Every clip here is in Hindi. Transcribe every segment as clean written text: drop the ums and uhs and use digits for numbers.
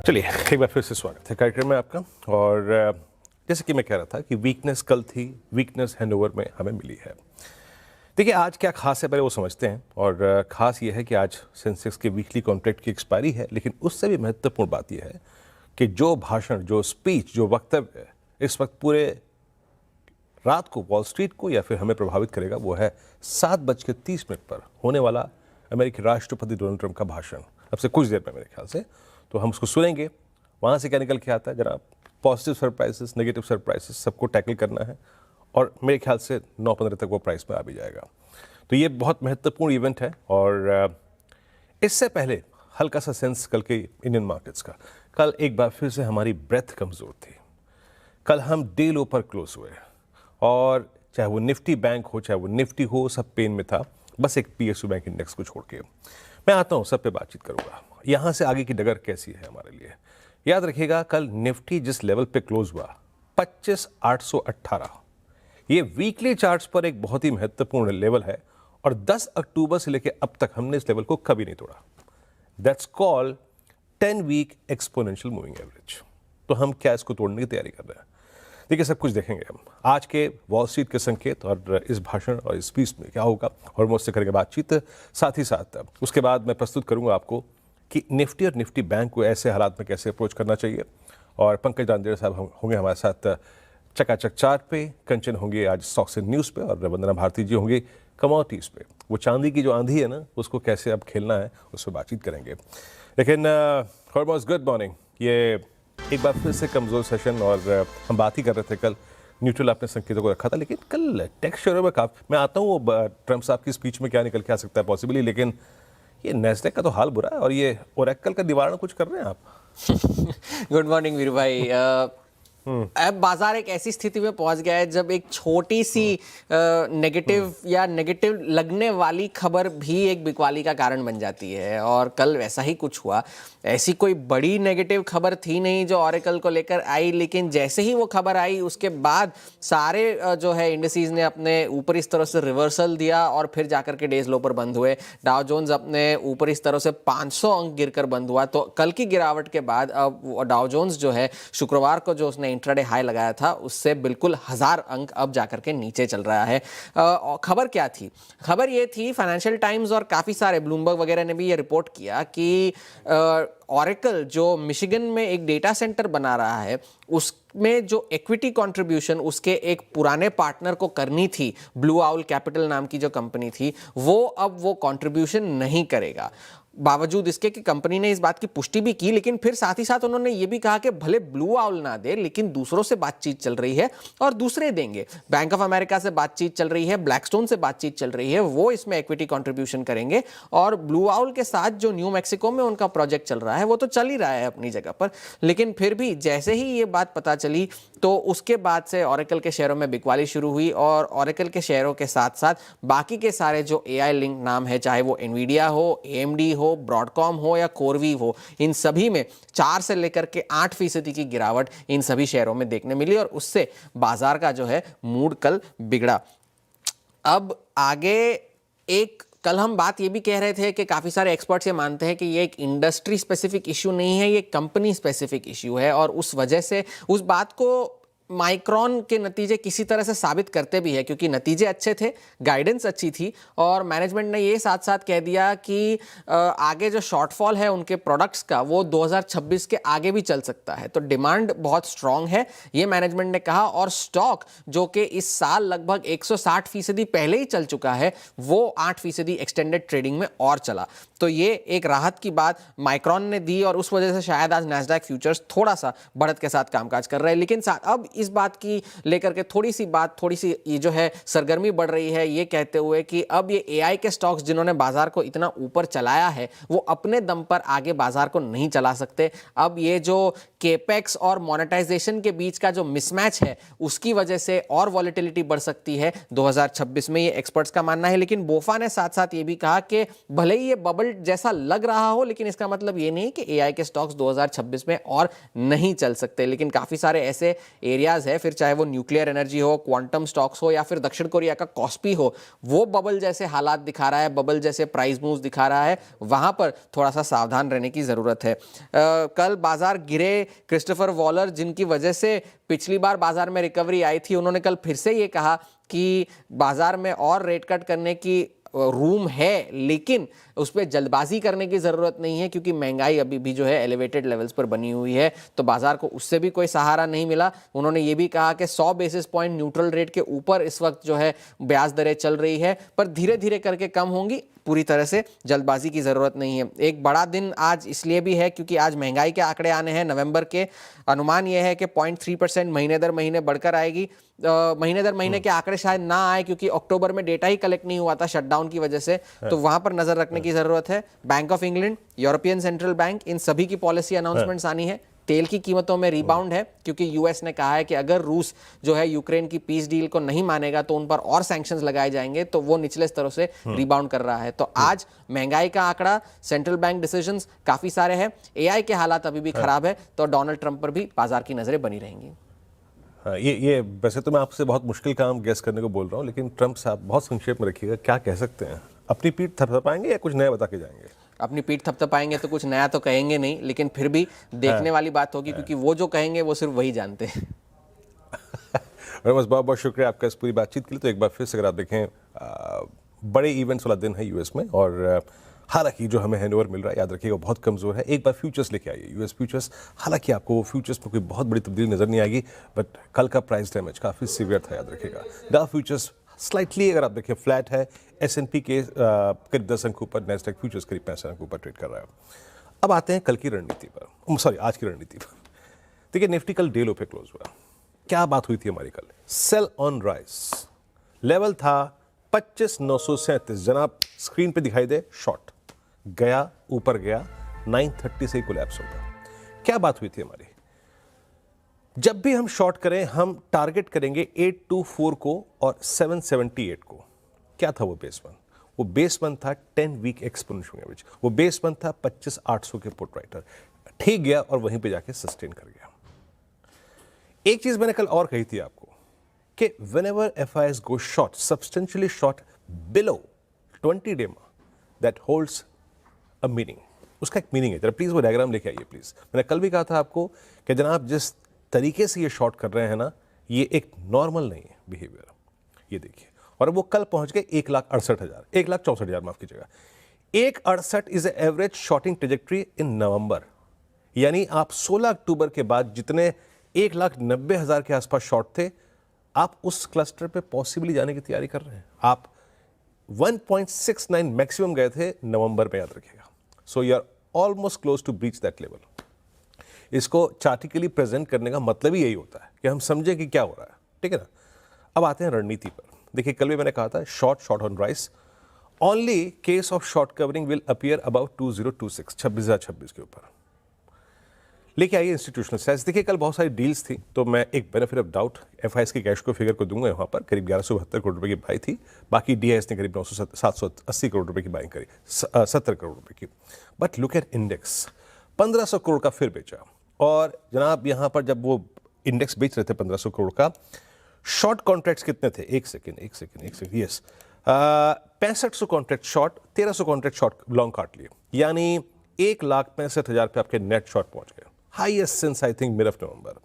चलिए एक बार फिर से स्वागत है कार्यक्रम में आपका। और जैसे कि मैं कह रहा था कि वीकनेस कल थी, वीकनेस हैंडओवर में हमें मिली है। देखिए आज क्या खास है पहले वो समझते हैं। और खास ये है कि आज सेंसेक्स के वीकली कॉन्ट्रैक्ट की एक्सपायरी है, लेकिन उससे भी महत्वपूर्ण बात यह है कि जो भाषण, जो स्पीच, जो वक्तव्य इस वक्त पूरे रात को वॉल स्ट्रीट को या फिर हमें प्रभावित करेगा, वो है 7:30 पर होने वाला अमेरिकी राष्ट्रपति डोनाल्ड ट्रंप का भाषण। अब से कुछ देर में मेरे ख्याल से तो हम उसको सुनेंगे। वहाँ से क्या निकल के आता है, जरा पॉजिटिव सरप्राइजेस, नेगेटिव सरप्राइजेस सबको टैकल करना है। और मेरे ख्याल से 9-15 तक वो प्राइस में आ भी जाएगा। तो ये बहुत महत्वपूर्ण इवेंट है। और इससे पहले हल्का सा सेंस कल के इंडियन मार्केट्स का। कल एक बार फिर से हमारी ब्रेथ कमज़ोर थी। कल हम डे लो पर क्लोज हुए और चाहे वो निफ्टी बैंक हो, चाहे वो निफ्टी हो, सब पेन में था, बस एक PSU बैंक इंडेक्स को छोड़ के। मैं आता हूँ, सब पे बातचीत करूँगा। यहाँ से आगे की डगर कैसी है हमारे लिए, याद रखिएगा। कल निफ्टी जिस लेवल पे क्लोज हुआ 25,818, ये वीकली चार्ट्स पर एक बहुत ही महत्वपूर्ण लेवल है। और 10 अक्टूबर से लेकर अब तक हमने इस लेवल को कभी नहीं तोड़ा। That's called 10 week exponential moving average. तो हम क्या इसको तोड़ने की तैयारी कर रहे हैं? देखिए सब कुछ देखेंगे हम आज के वॉल स्ट्रीट के संकेत और इस भाषण और इस स्पीच में क्या होगा, और मुझसे करेंगे बातचीत। साथ ही साथ उसके बाद मैं प्रस्तुत करूंगा आपको कि निफ्टी और निफ्टी बैंक को ऐसे हालात में कैसे अप्रोच करना चाहिए। और पंकज रांदेर साहब होंगे हमारे साथ चकाचक चार्ट पे, कंचन होंगे आज स्टॉक्स एंड न्यूज़ पे, और वंदना भारती जी होंगे कमोडिटीज़ पे। वो चांदी की जो आंधी है ना, उसको कैसे अब खेलना है उस पर बातचीत करेंगे। लेकिन हॉर्मोस गुड मॉर्निंग। ये एक बार फिर से कमज़ोर सेशन, और हम बात ही कर रहे थे कल न्यूट्रल अपने संकेतों को रखा था, लेकिन कल टेक शेयरों में काफ़ी, मैं आता हूँ वो ट्रंप साहब की स्पीच में क्या निकल के आ सकता है पॉसिबली, लेकिन ये नैस्डैक का तो हाल बुरा है। और ये ओरेकल का निवारण कुछ कर रहे हैं आप? गुड मॉर्निंग वीरू भाई। अब बाजार एक ऐसी स्थिति में पहुंच गया है जब एक छोटी सी नेगेटिव या नेगेटिव लगने वाली खबर भी एक बिकवाली का कारण बन जाती है। और कल वैसा ही कुछ हुआ। ऐसी कोई बड़ी नेगेटिव खबर थी नहीं जो ऑरेकल को लेकर आई, लेकिन जैसे ही वो खबर आई उसके बाद सारे जो है इंडिसेस ने अपने ऊपर इस तरह से रिवर्सल दिया और फिर जाकर के डेज लो पर बंद हुए। डाउ जोन्स अपने ऊपर इस तरह से 500 अंक गिरकर बंद हुआ। तो कल की गिरावट के बाद अब डाउ जोन्स जो है शुक्रवार को जो उसने इंट्राडे हाई लगाया था उससे बिल्कुल 1000 अंक अब जाकर के नीचे चल रहा है। खबर क्या थी? खबर ये थी, फाइनेंशियल टाइम्स और काफ़ी सारे ब्लूमबर्ग वगैरह ने भी ये रिपोर्ट किया कि ऑरेकल जो मिशिगन में एक डेटा सेंटर बना रहा है उसमें जो इक्विटी कंट्रीब्यूशन उसके एक पुराने पार्टनर को करनी थी, ब्लू आउल कैपिटल नाम की जो कंपनी थी, वो अब वो कंट्रीब्यूशन नहीं करेगा। बावजूद इसके कि कंपनी ने इस बात की पुष्टि भी की, लेकिन फिर साथ ही साथ उन्होंने ये भी कहा कि भले ब्लू आउल ना दे लेकिन दूसरों से बातचीत चल रही है और दूसरे देंगे। बैंक ऑफ अमेरिका से बातचीत चल रही है, ब्लैकस्टोन से बातचीत चल रही है, वो इसमें इक्विटी कंट्रीब्यूशन करेंगे। और ब्लू आउल के साथ जो न्यू मैक्सिको में उनका प्रोजेक्ट चल रहा है वो तो चल ही रहा है अपनी जगह पर, लेकिन फिर भी जैसे ही ये बात पता चली तो उसके बाद से ऑरेकल के शेयरों में बिकवाली शुरू हुई। और ऑरेकल के शेयरों के साथ साथ बाकी के सारे जो AI लिंक नाम है, चाहे वो एनवीडिया हो, AMD हो, ब्रॉडकॉम हो या कोरवी हो, इन सभी में 4 से लेकर के 8% की गिरावट इन सभी शेयरों में देखने मिली और उससे बाजार का जो है मूड कल बिगड़ा। अब आगे एक कल हम बात ये भी कह रहे थे कि काफ़ी सारे एक्सपर्ट्स ये मानते हैं कि ये एक इंडस्ट्री स्पेसिफिक इशू नहीं है, ये कंपनी स्पेसिफिक इशू है। और उस वजह से उस बात को माइक्रॉन के नतीजे किसी तरह से साबित करते भी है, क्योंकि नतीजे अच्छे थे, गाइडेंस अच्छी थी और मैनेजमेंट ने ये साथ साथ कह दिया कि आगे जो शॉर्टफॉल है उनके प्रोडक्ट्स का वो 2026 के आगे भी चल सकता है। तो डिमांड बहुत स्ट्रांग है, ये मैनेजमेंट ने कहा। और स्टॉक जो कि इस साल लगभग 160% पहले ही चल चुका है, वो 8% एक्सटेंडेड ट्रेडिंग में और चला। तो ये एक राहत की बात माइक्रॉन ने दी और उस वजह से शायद आज नैस्डैक फ्यूचर्स थोड़ा सा बढ़त के साथ कामकाज कर रहे हैं। लेकिन अब इस बात की लेकर के थोड़ी सी ये जो है सरगर्मी बढ़ रही है, ये कहते हुए कि अब ये AI के स्टॉक्स जिन्होंने बाजार को इतना ऊपर चलाया है वो अपने दम पर आगे बाजार को नहीं चला सकते। अब ये जो केपेक्स और मोनेटाइजेशन के बीच का जो मिसमैच है उसकी वजह से और वॉलेटिलिटी बढ़ सकती है 2026 में, ये एक्सपर्ट्स का मानना है। लेकिन बोफा ने साथ साथ ये भी कहा कि भले ही ये बबल बुलिट जैसा लग रहा हो, लेकिन इसका मतलब ये नहीं कि एआई के स्टॉक्स 2026 में और नहीं चल सकते। लेकिन काफी सारे ऐसे एरियाज है, फिर चाहे वो न्यूक्लियर एनर्जी हो, क्वांटम स्टॉक्स हो, या फिर दक्षिण कोरिया का कॉस्पी हो, वो बबल जैसे हालात दिखा रहा है, बबल जैसे प्राइस मूव्स दिखा रहा है, वहां पर थोड़ा सा सावधान रहने की जरूरत है। कल बाजार गिरे, क्रिस्टोफर वॉलर जिनकी वजह से पिछली बार बाजार में रिकवरी आई थी, उन्होंने कल फिर से ये कहा कि बाजार में और रेट कट करने की रूम है, लेकिन उस पर जल्दबाजी करने की जरूरत नहीं है, क्योंकि महंगाई अभी भी जो है एलिवेटेड लेवल्स पर बनी हुई है, तो बाजार को उससे भी कोई सहारा नहीं मिला। उन्होंने ये भी कहा कि 100 बेसिस पॉइंट न्यूट्रल रेट के ऊपर इस वक्त जो है ब्याज दरें चल रही है, पर धीरे धीरे करके कम होंगी, पूरी तरह से जल्दबाजी की जरूरत नहीं है। एक बड़ा दिन आज इसलिए भी है क्योंकि आज महंगाई के आंकड़े आने हैं नवंबर के। अनुमान यह है कि 0.3% महीने दर महीने बढ़कर आएगी। महीने दर महीने के आंकड़े शायद ना आए, क्योंकि अक्टूबर में डेटा ही कलेक्ट नहीं हुआ था शटडाउन की वजह से, तो वहां पर नजर रखने की जरूरत है। Bank of England, European central bank, इन सभी की पॉलिसी अनाउंसमेंट्स आनी है। तेल की कीमतों में रिबाउंड है, क्योंकि यूएस ने कहा है कि अगर रूस जो है यूक्रेन की पीस डील को नहीं मानेगा तो उन पर और सैंक्शंस लगाए जाएंगे, तो वो निचले स्तरों से रिबाउंड कर रहा है। तो आज महंगाई का आंकड़ा, सेंट्रल बैंक डिसीजंस काफी सारे हैं, एआई के हालात अभी भी खराब है, तो डोनाल्ड ट्रंप पर भी बाजार की नजरें बनी रहेंगी। हाँ, ये वैसे तो मैं आपसे बहुत मुश्किल काम गेस करने को बोल रहा हूँ, लेकिन ट्रंप साहब बहुत संक्षेप में रखिएगा, क्या कह सकते हैं? अपनी पीठ थपथपाएंगे या कुछ नया बता के जाएंगे? अपनी पीठ थपथपाएंगे तो कुछ नया तो कहेंगे नहीं, लेकिन फिर भी देखने वाली बात होगी, क्योंकि वो जो कहेंगे वो सिर्फ वही जानते हैं। बहुत बहुत शुक्रिया आपका इस पूरी बातचीत के लिए। तो एक बार फिर से अगर आप देखें, बड़े इवेंट्स वाला दिन है यूएस में, और हालांकि जो हमें हैंडओवर मिल रहा है, याद रखिएगा, बहुत कमज़ोर है। एक बार फ्यूचर्स लेके आइए, यूएस फ्यूचर्स। हालांकि आपको फ्यूचर्स में कोई बहुत बड़ी तब्दीली नजर नहीं आएगी, बट कल का प्राइस डैमेज काफ़ी सीवियर था, याद रखिएगा। डाउ फ्यूचर्स स्लाइटली अगर आप देखें फ्लैट है, S&P के करीब 10 अंक ऊपर, नेस्डैक फ्यूचर्स करीब 65 अंक ऊपर ट्रेड कर रहा है। अब आते हैं कल की रणनीति पर, सॉरी आज की रणनीति पर। देखिए, निफ्टी कल डे लो पे क्लोज हुआ। क्या बात हुई थी हमारी कल? सेल ऑन राइज, लेवल था 25,937, जनाब स्क्रीन पे दिखाई दे, शॉर्ट गया, ऊपर गया, 930 से ही कोलैप्स होगा। क्या बात हुई थी हमारी? जब भी हम शॉर्ट करें, हम टारगेट करेंगे 824 को और 778 को। क्या था वो बेस वन? वो बेस वन था 10 वीक एक्सपोनेंशियल एवरेज, वो बेस वन था 25,800 के पुट राइटर। ठीक गया और वहीं पे जाके सस्टेन कर गया। एक चीज मैंने कल और कही थी आपको कि whenever FIs go short, substantially short below 20 DEMA, that holds a meaning. उसका एक मीनिंग है। जरा प्लीज वो डायग्राम लेके आइए प्लीज। मैंने कल भी कहा था आपको कि जनाब जिस तरीके से ये शॉर्ट कर रहे हैं ना, ये एक नॉर्मल नहीं है बिहेवियर। ये देखिए, और वो कल पहुंच गए 1,68,000, 1,64,000 माफ कीजिएगा। 1,68 इज एवरेज शॉर्टिंग ट्रेजेक्ट्री इन नवंबर, यानी आप 16 अक्टूबर के बाद जितने 1,90,000 के आसपास शॉर्ट थे, आप उस क्लस्टर पे पॉसिबली जाने की तैयारी कर रहे हैं। आप 1.69 मैक्सिमम गए थे नवंबर में, याद रखिएगा। So you are almost close to breach that level. इसको चार्टिकली प्रेजेंट करने का मतलब ही यही होता है कि हम समझें कि क्या हो रहा है, ठीक है ना। अब आते हैं रणनीति पर। देखिए, कल भी मैंने कहा था short on rice, only case of short covering will appear about 2026, 26,026 के ऊपर। लेके आइए इंस्टीट्यूशनल सेल्स। देखिए, कल बहुत सारी डील्स थी, तो मैं एक बेनिफिट ऑफ डाउट FIs के कैश को फिगर को दूंगा। यहाँ पर करीब 1172 करोड़ रुपए की बाई थी, बाकी DIs ने करीब 780 करोड़ रुपए की बाइंग करी, 70 करोड़ रुपए की। But look at index, 1500 crore का फिर बेचा। और जनाब यहाँ पर जब वो इंडेक्स बेच रहे थे 1500 करोड़ का, शॉर्ट कॉन्ट्रैक्ट्स कितने थे? एक second, yes, 6500 contract short, 1300 contract short long काट लिए, यानी 1,65,000 पे आपके नेट शॉर्ट पहुंच गए, highest since I think mid of November.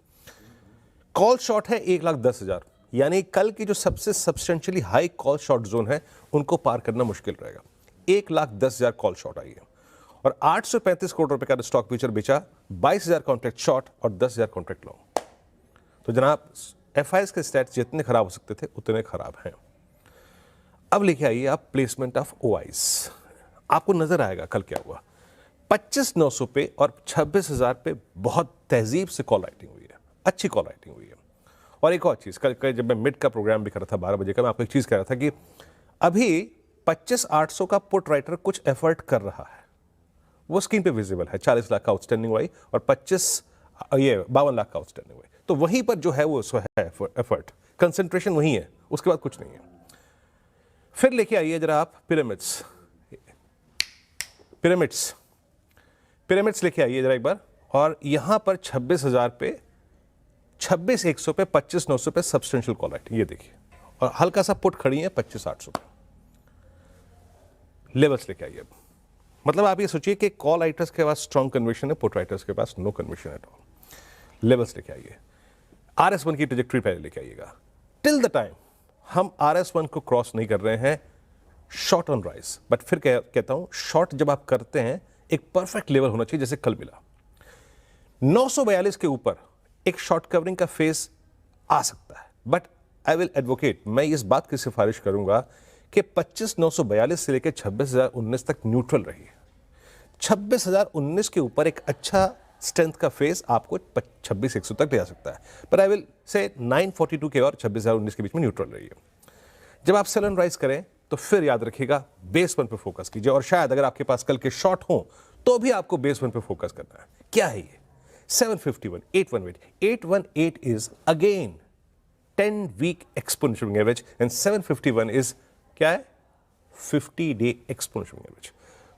Call short है 1,10,000, यानी कल की जो सबसे substantially high call short zone है, उनको पार करना मुश्किल रहेगा। 1,10,000 कॉल शॉर्ट आई है, और 835 करोड़ रुपए का स्टॉक फ्यूचर बेचा, 22,000 कॉन्ट्रैक्ट शॉर्ट और 10,000 कॉन्ट्रैक्ट लॉन्ग। तो जनाब FIs के स्टैट्स जितने खराब हो सकते थे उतने खराब हैं। अब लेके आइए आप प्लेसमेंट ऑफ OIs। आपको नजर आएगा कल क्या हुआ। 25,900 पे और 26,000 पे बहुत तहजीब से कॉल राइटिंग हुई है, अच्छी कॉल राइटिंग हुई है। और एक और चीज़, कल जब मैं मिड का प्रोग्राम भी कर रहा था 12 बजे का, मैं आपको एक चीज़ कह रहा था कि अभी 25,800 का पुट राइटर कुछ एफर्ट कर रहा है, वो स्क्रीन पे विजिबल है। 40 लाख का आउटस्टैंडिंग हुई और 52 लाख का आउटस्टैंडिंग हुई, तो वहीं पर जो है वो है एफर्ट, कंसंट्रेशन वहीं है, उसके बाद कुछ नहीं है। फिर लेके आइए जरा आप पिरामिड्स। पिरामिड्स लेके आइए जरा एक बार, और यहां पर 26,000 पे, 26,100 पे, 25,900 पे सब्सटेंशियल कॉल राइट, ये देखिए, और हल्का सा पुट खड़ी है 25,800 पे। लेवल्स लेके आइए अब। मतलब आप ये सोचिए कि कॉल राइटर्स के पास स्ट्रॉन्ग कन्विक्शन है, पुट राइटर्स के पास no conviction at all. Levels लेके आइए, RS1 की ट्रेजेक्टरी पहले लेके आइएगा। टिल द टाइम हम RS1 को क्रॉस नहीं कर रहे हैं, शॉर्ट ऑन राइज, बट फिर कहता हूं शॉर्ट जब आप करते हैं एक परफेक्ट लेवल होना चाहिए, जैसे कल मिला 942 के ऊपर एक शॉर्ट कवरिंग का फेस आ सकता है, बट आई विल एडवोकेट, मैं इस बात की सिफारिश करूंगा कि 25,942 से लेकर 26,019 तक न्यूट्रल रही है। 26,019 के ऊपर एक अच्छा स्ट्रेंथ का फेस आपको 26,100 तक ले जा सकता है, पर आई विल से 942 के और 26,019 के बीच में न्यूट्रल रही है। जब आप सेल एंड राइज करें तो फिर याद रखिएगा बेस वन पे फोकस कीजिए, और शायद अगर आपके पास कल के शॉर्ट हो तो भी आपको बेस वन पे फोकस करना है। क्या है ये? 751, 818 is again 10 week exponential average, and 751 is क्या है? 50 डे एक्सपोनेंशियल एवरेज।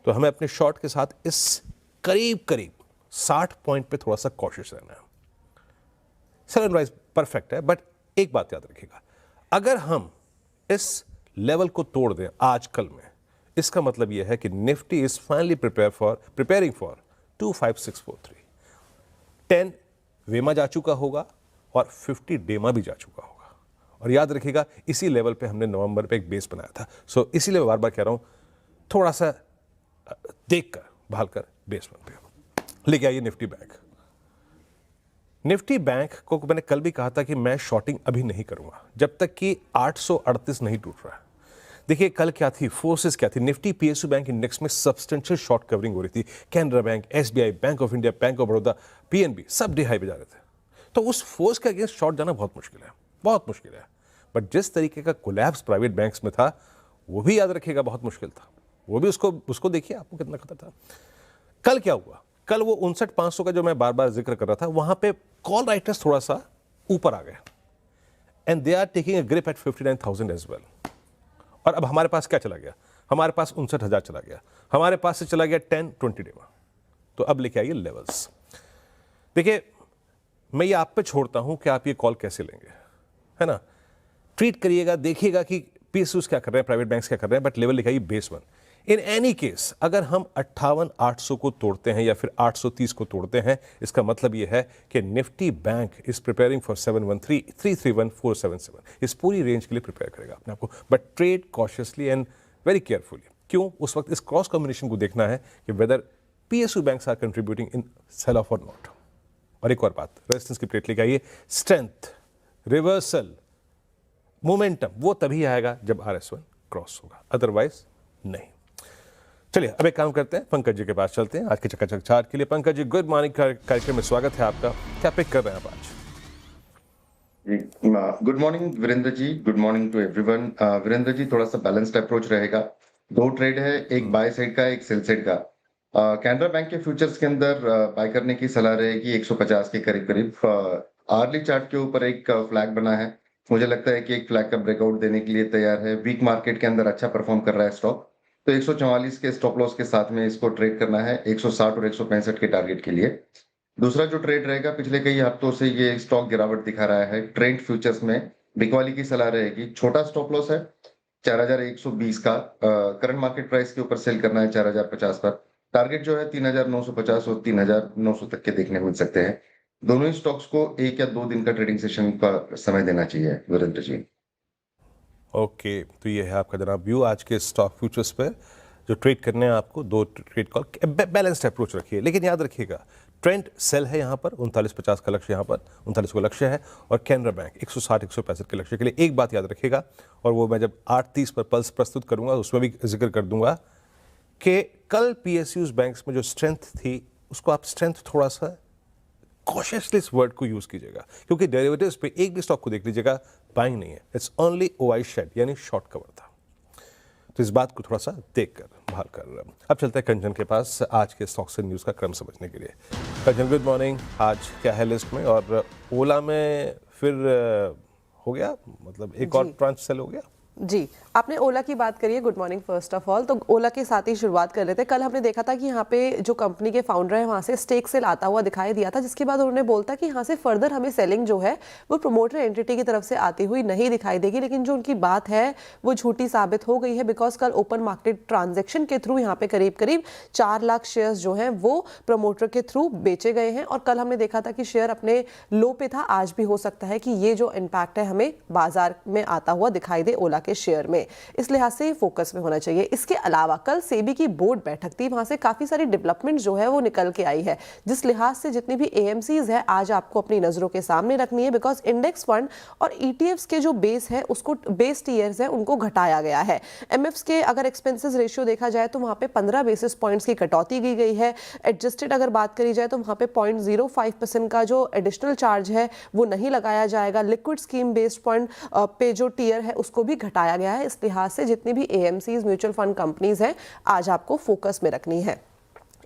तो हमें अपने शॉर्ट के साथ इस करीब 60 पॉइंट पे थोड़ा सा कॉशियस रहना है। सेल एंड राइज परफेक्ट है, बट एक बात याद रखिएगा, अगर हम इस लेवल को तोड़ दें आज कल में, इसका मतलब यह है कि Nifty is finally preparing for 25643। 10 वेमा जा चुका होगा और 50 डेमा भी जा चुका होगा, और याद रखिएगा इसी लेवल पे हमने नवंबर पे एक बेस बनाया था। सो इसीलिए मैं बार बार कह रहा हूं थोड़ा सा देखकर भाल कर बेस वन पे लेके आइए। निफ्टी बैंक को मैंने कल भी कहा था कि मैं शॉर्टिंग अभी नहीं करूंगा जब तक कि 838 नहीं टूट रहा है। देखिए कल क्या थी, फोर्सेस क्या थी, निफ्टी PSU बैंक इंडेक्स में सब्सटेंशियल शॉर्ट कवरिंग हो रही थी। Canara bank, SBI, bank of India, bank of Baroda, PNB सब डे हाई पे जा रहे थे। तो उस फोर्स के अगेंस्ट शॉर्ट जाना बहुत मुश्किल है, बहुत मुश्किल है। बट जिस तरीके का कोलैप्स प्राइवेट बैंक्स में था वो भी याद रखिएगा बहुत मुश्किल था, वो भी उसको देखिए आपको कितना खतरा था। कल क्या हुआ, कल वो 59,500 का जो मैं बार बार जिक्र कर रहा था, वहां पे कॉल राइटर्स थोड़ा सा ऊपर आ गए, and they are taking a grip at 59,000 as well. और अब हमारे पास क्या चला गया, हमारे पास 59,000 चला गया, हमारे पास से चला गया 10-20 डेमा। तो अब लेके आइए लेवल्स। देखिए मैं ये आप पे छोड़ता हूं कि आप ये कॉल कैसे लेंगे, है ना। ट्रीट करिएगा, देखिएगा कि PSUs क्या कर रहे हैं, प्राइवेट बैंक्स क्या कर रहे हैं, बट लेवल लिखाइए base one. In any case अगर हम 58,800 को तोड़ते हैं या फिर 830 को तोड़ते हैं, इसका मतलब यह है कि Nifty bank is preparing for 713, 331, 477। इस पूरी रेंज के लिए प्रिपेयर करेगा अपने आपको, but trade cautiously and very carefully. क्यों? उस वक्त इस क्रॉस कॉम्बिनेशन को देखना है कि whether PSU banks are contributing in sell off or not. और एक और बात, रेजिस्टेंस की प्लेट लेके आइए। स्ट्रेंथ, रिवर्सल, मोमेंटम वो तभी आएगा जब RS1 क्रॉस होगा, अदरवाइज नहीं। चलिए अब एक काम करते हैं, पंकज जी के पास चलते हैं आज के चकाचक चार्ट के लिए। पंकज जी गुड मॉर्निंग, कार्यक्रम में स्वागत है आपका। क्या पिक कर रहे हैं आप आज? Good morning Virendra ji, good morning to everyone. Virendra ji थोड़ा सा बैलेंस्ड अप्रोच रहेगा। दो ट्रेड है, एक बाय साइड का, एक सेल साइड का। कैनरा बैंक के फ्यूचर्स के अंदर बाय करने की सलाह रहेगी 150 के करीब करीब। आर्ली चार्ट के ऊपर एक फ्लैग बना है, मुझे लगता है कि एक फ्लैग का ब्रेकआउट देने के लिए तैयार है। वीक मार्केट के अंदर अच्छा परफॉर्म कर रहा है स्टॉक, तो 144 के स्टॉप लॉस के साथ में इसको ट्रेड करना है 160 और 165 के टारगेट के लिए। दूसरा जो ट्रेड रहेगा, पिछले कई हफ्तों से ये स्टॉक गिरावट दिखा रहा है, ट्रेंड फ्यूचर्स में बिकवाली की सलाह रहेगी। छोटा स्टॉप लॉस है 4,120 का, करंट मार्केट प्राइस के ऊपर सेल करना है 4,050 पर। टारगेट जो है 3,950 और 3,900 तक के देखने मिल सकते हैं। दोनों ही स्टॉक्स को 1 या 2 दिन का ट्रेडिंग सेशन का समय देना चाहिए वीरेंद्र जी। ओके, तो ये है आपका जनाब व्यू आज के स्टॉक फ्यूचर्स पर। जो ट्रेड करने हैं आपको, दो ट्रेड कॉल, बैलेंस्ड अप्रोच रखिए, लेकिन याद रखिएगा ट्रेंड सेल है यहाँ पर, 39.50 का लक्ष्य यहाँ पर 39 का लक्ष्य है, और कैनरा बैंक 160-165 के लक्ष्य के लिए। एक बात याद रखिएगा, और वो मैं जब 8:30 पर पल्स प्रस्तुत करूंगा उसमें भी जिक्र कर दूंगा कि कल PSUs बैंक्स में जो स्ट्रेंथ थी उसको आप स्ट्रेंथ थोड़ा सा कॉशियसली इस वर्ड को यूज कीजिएगा, क्योंकि डेरिवेटिव्स पे एक भी स्टॉक को देख लीजिएगा बाइंग नहीं है, इट्स ओनली OI शेड यानी शॉर्ट कवर था। तो इस बात को थोड़ा सा देख कर भाल कर अब चलते हैं कंचन के पास आज के स्टॉक्स एंड न्यूज़ का क्रम समझने के लिए। कंचन गुड मॉर्निंग, आज क्या है लिस्ट में? और ओला में फिर हो गया, मतलब एक और ट्रांच सेल हो गया? जी, आपने ओला की बात करी है, good morning first of all. तो ओला के साथ ही शुरुआत कर लेते हैं। कल हमने देखा था कि यहाँ पे जो कंपनी के फाउंडर हैं वहाँ से स्टेक सेल आता हुआ दिखाई दिया था, जिसके बाद उन्होंने बोलता कि यहाँ से फर्दर हमें सेलिंग जो है वो प्रमोटर एंटिटी की तरफ से आती हुई नहीं दिखाई देगी। लेकिन जो उनकी बात है वो झूठी साबित हो गई है, बिकॉज कल ओपन मार्केट ट्रांजेक्शन के थ्रू यहाँ पे करीब करीब 4 लाख शेयर्स जो हैं वो प्रमोटर के थ्रू बेचे गए हैं। और कल हमने देखा था कि शेयर अपने लो पे था, आज भी हो सकता है कि ये जो इम्पैक्ट है हमें बाजार में आता हुआ दिखाई दे ओला के शेयर में। इस लिहाज से फोकस में होना चाहिए। इसके अलावा कल सेबी की बोर्ड बैठक थी, वहां से काफी सारी डेवलपमेंट जो है वो निकल के आई है, जिस लिहाज से जितनी भी एएमसीज है आज आपको अपनी नजरों के सामने रखनी है, बिकॉज इंडेक्स फंड और ईटीएफ्स के जो बेस है उसको बेस टीयर्स है उनको घटाया गया है। एमएफ्स के अगर एक्सपेंसेस रेशियो देखा जाए तो वहां पे 15 बेसिस पॉइंट्स की कटौती की गई है। एडजस्टेड अगर बात करी जाए तो वहां पे 0.05% का जो एडिशनल चार्ज है वो नहीं लगाया जाएगा। लिक्विड स्कीम बेस्ड पॉइंट पे जो टीयर है उसको भी घटाया गया है। इस लिहाज से जितनी भी एएमसीज म्यूचुअल फंड कंपनीज हैं आज आपको फोकस में रखनी है।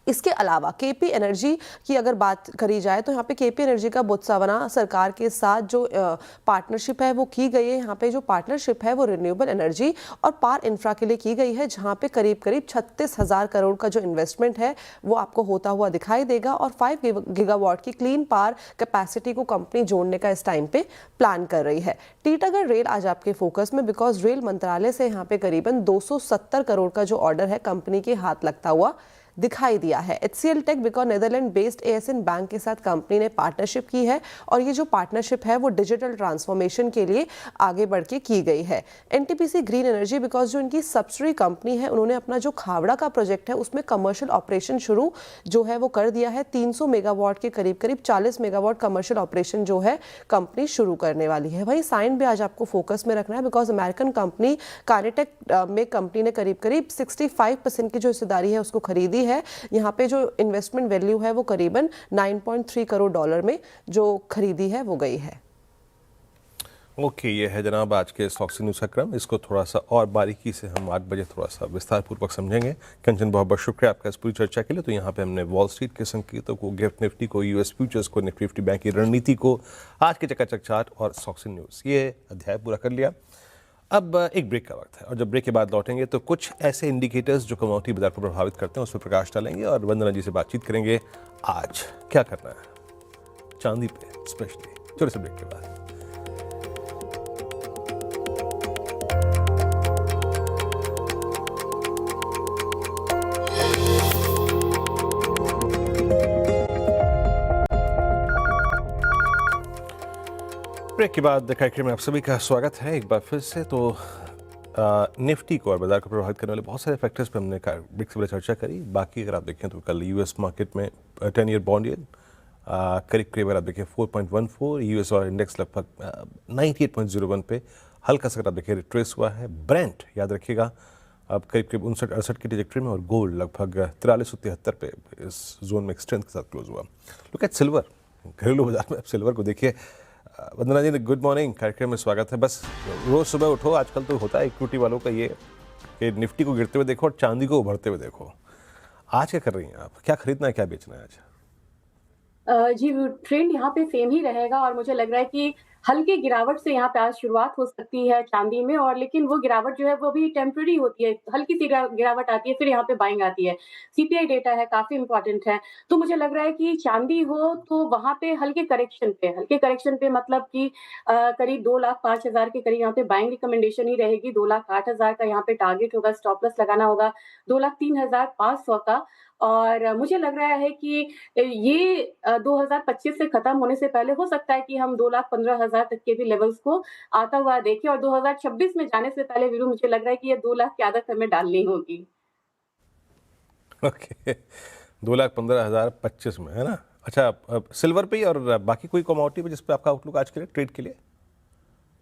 इसके अलावा केपी एनर्जी की अगर बात करी जाए तो यहाँ पे केपी एनर्जी का बोत्सवाना सरकार के साथ जो पार्टनरशिप है वो की गई है। यहाँ पे जो पार्टनरशिप है वो रिन्यूएबल एनर्जी और पार इंफ्रा के लिए की गई है, जहाँ पे करीब करीब 36,000 करोड़ का जो इन्वेस्टमेंट है वो आपको होता हुआ दिखाई देगा। और 5 गीगावाट की क्लीन पावर कैपेसिटी को कंपनी जोड़ने का इस टाइम पे प्लान कर रही है। टीटागढ़ रेल आज आपके फोकस में, बिकॉज रेल मंत्रालय से यहाँ पे करीबन 270 करोड़ का जो ऑर्डर है कंपनी के हाथ लगता हुआ दिखाई दिया है। HCL tech because Netherland based ASN bank के साथ कंपनी ने पार्टनरशिप की है और ये जो पार्टनरशिप है वो डिजिटल ट्रांसफॉर्मेशन के लिए आगे बढ़ के की गई है। एनटीपीसी ग्रीन एनर्जी बिकॉज जो इनकी सब्सिडरी कंपनी है उन्होंने अपना जो खावड़ा का प्रोजेक्ट है उसमें कमर्शियल ऑपरेशन शुरू जो है वो कर दिया है। 300 मेगावाट के करीब करीब 40 मेगावाट कमर्शियल ऑपरेशन जो है कंपनी शुरू करने वाली है। वहीं साइन भी आज आपको फोकस में रखना है, बिकॉज अमेरिकन कंपनी काइनेटेक में कंपनी ने करीब करीब 65% की जो हिस्सेदारी है उसको खरीदी है। यहाँ पे जो इन्वेस्टमेंट वैल्यू है वो करीबन 9.3 करोड़ डॉलर में जो खरीदी है वो गई है। ओके, ये है जनाब आज के स्टॉक्स न्यूज़ का क्रम। इसको थोड़ा सा और बारीकी से हम 8 बजे थोड़ा सा विस्तार पूर्वक समझेंगे। कंचन, बहुत बहुत शुक्रिया आपका इस पूरी चर्चा के लिए। तो यहाँ पे हमने वॉल स्ट्रीट के संकेतों को, गिफ्ट निफ्टी को, यूएस फ्यूचर्स को, निफ्टी बैंक की रणनीति को, आज के चकाचक चार्ट और स्टॉक्स न्यूज़ ये अध्याय पूरा कर लिया। अब एक ब्रेक का वक्त है और जब ब्रेक के बाद लौटेंगे तो कुछ ऐसे इंडिकेटर्स जो कमोडिटी बाजार को प्रभावित करते हैं उस पर प्रकाश डालेंगे और वंदना जी से बातचीत करेंगे आज क्या करना है चांदी पे स्पेशली। छोटे से ब्रेक के बाद। ब्रेक के बाद कार्यक्रम में आप सभी का स्वागत है एक बार फिर से। तो निफ्टी को और बाजार को प्रभावित करने वाले बहुत सारे फैक्टर्स पे हमने ब्रेक से पहले चर्चा करी। बाकी अगर आप देखें तो कल यूएस मार्केट में 10 ईयर बॉन्ड यील्ड करीब करीब अगर आप देखें 4.14, यूएस और इंडेक्स लगभग 98.01 पे हल्का सा अगर आप देखें रिट्रेस हुआ है। ब्रेंट याद रखिएगा अब करीब करीब 59-68 की ट्रैजेक्टरी में और गोल्ड लगभग 4373 पे इस जोन में स्ट्रेंथ के साथ क्लोज हुआ। लुक एट सिल्वर, घरेलू बाजार में आप सिल्वर को देखिए। वंदना जी, गुड मॉर्निंग, कार्यक्रम में स्वागत है। बस रोज सुबह उठो, आजकल तो होता है इक्विटी वालों का ये कि निफ्टी को गिरते हुए देखो और चांदी को उभरते हुए देखो। आज क्या कर रही हैं आप? क्या खरीदना है, क्या बेचना है आज? जी, ट्रेंड यहाँ पे सेम ही रहेगा और मुझे लग रहा है कि हल्की गिरावट से यहाँ पे आज शुरुआत हो सकती है चांदी में, और लेकिन वो गिरावट जो है वो भी टेम्पररी होती है। हल्की सी गिरावट आती है, फिर यहाँ पे बाइंग आती है। सीपीआई डेटा है, काफी इंपॉर्टेंट है। तो मुझे लग रहा है कि चांदी हो तो वहां पे हल्के करेक्शन पे मतलब कि करीब 2,05,000 के करीब यहाँ पे बाइंग रिकमेंडेशन ही रहेगी। 2,08,000 का यहाँ पे टारगेट होगा, स्टॉप लॉस लगाना होगा 2,03,500 का। और मुझे लग रहा है कि ये 2025 से खत्म होने से पहले हो सकता है कि हम 2,15,000 तक के भी लेवल्स को आता हुआ देखें, और 2026 में जाने से पहले वीरू मुझे लग रहा है कि ये 2 लाख की आदत हमें डालनी होगी। ओके, 2,15,025 में है ना। अच्छा, सिल्वर पे ही और बाकी कोई कमोडिटी पे जिस पे आपका आउटलुक आज के लिए ट्रेड के लिए?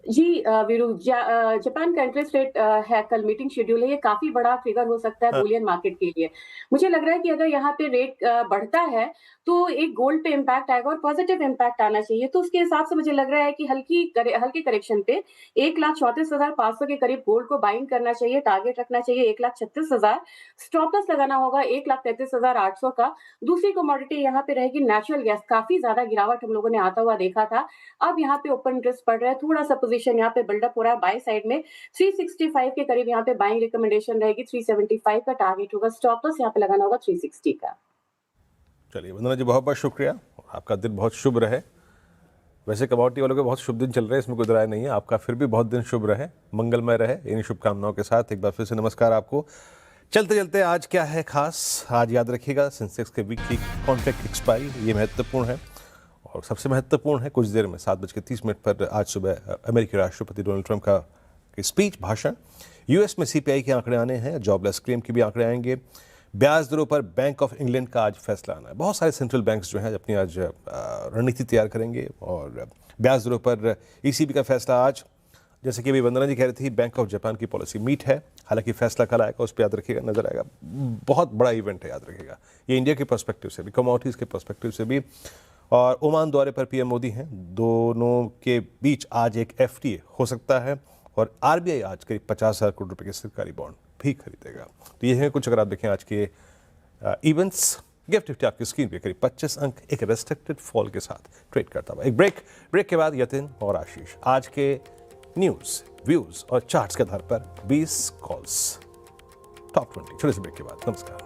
जी वीरू, जापान का इंटरेस्ट रेट है, कल मीटिंग शेड्यूल है। ये काफी बड़ा फिगर हो सकता है बुलियन मार्केट के लिए। मुझे लग रहा है कि अगर यहाँ पे रेट बढ़ता है तो एक गोल्ड पे इम्पैक्ट आएगा और पॉजिटिव इम्पैक्ट आना चाहिए। तो उसके हिसाब से मुझे लग रहा है कि हल्के करेक्शन पे 1,34,500 के करीब गोल्ड को बाइंग करना चाहिए, टारगेट रखना चाहिए 1,36,000, स्टॉप लॉस लगाना होगा 1,33,800 का। दूसरी कमोडिटी यहाँ पे रहेगी नेचुरल गैस। काफी ज्यादा गिरावट हम लोगों ने आता हुआ देखा था, अब यहाँ पे ओपन इंटरेस्ट बढ़ रहा है, थोड़ा सा पोजीशन यहाँ पे बिल्डअप हो रहा है बाय साइड में 365 के करीब यहाँ पे बाइंग रिकमेंडेशन रहेगी 375 का टारगेट होगा स्टॉप लॉस यहाँ पे लगाना होगा 360 का। चलिए वंदना जी, बहुत बहुत शुक्रिया, आपका दिन बहुत शुभ रहे। वैसे कमोडिटी वालों के बहुत शुभ दिन चल रहे हैं, इसमें कोई राय नहीं है, आपका फिर भी बहुत दिन शुभ रहे, मंगलमय रहे। इन्हीं शुभकामनाओं के साथ एक बार फिर से नमस्कार आपको। चलते चलते आज क्या है खास, आज याद रखिएगा सेंसेक्स के वीकली कॉन्ट्रैक्ट एक्सपायरी, ये महत्वपूर्ण है। और सबसे महत्वपूर्ण है कुछ देर में 7:30 पर आज सुबह अमेरिकी राष्ट्रपति डोनाल्ड ट्रंप का स्पीच भाषण। यूएस में सीपीआई के आंकड़े आने हैं, जॉबलेस क्लेम के भी आंकड़े आएंगे। ब्याज दरों पर बैंक ऑफ इंग्लैंड का आज फैसला आना है। बहुत सारे सेंट्रल बैंक्स जो हैं अपनी आज रणनीति तैयार करेंगे और ब्याज दरों पर ईसीबी का फैसला आज, जैसे कि अभी वंदना जी कह रही थी, बैंक ऑफ जापान की पॉलिसी मीट है, हालांकि फैसला कल आएगा उस पर याद रखिएगा, नजर आएगा। बहुत बड़ा इवेंट है, याद रखिएगा, ये इंडिया के पर्सपेक्टिव से भी, कमोडिटीज़ के पर्सपेक्टिव से भी। और ओमान दौरे पर पीएम मोदी हैं, दोनों के बीच आज एक एफटीए हो सकता है और आरबीआई आज करीब 50,000 करोड़ रुपए के सरकारी बॉन्ड भी खरीदेगा। तो ये है कुछ, अगर आप देखें आज के इवेंट्स। गिफ्ट निफ्टी आपकी स्क्रीन पे करीब 25 अंक एक रेस्ट्रिक्टेड फॉल के साथ ट्रेड करता हुआ। एक ब्रेक के बाद यतिन और आशीष आज के न्यूज़, व्यूज़ और चार्ट्स के आधार पर 20 कॉल्स टॉप 20 छोटे से ब्रेक के बाद। नमस्कार।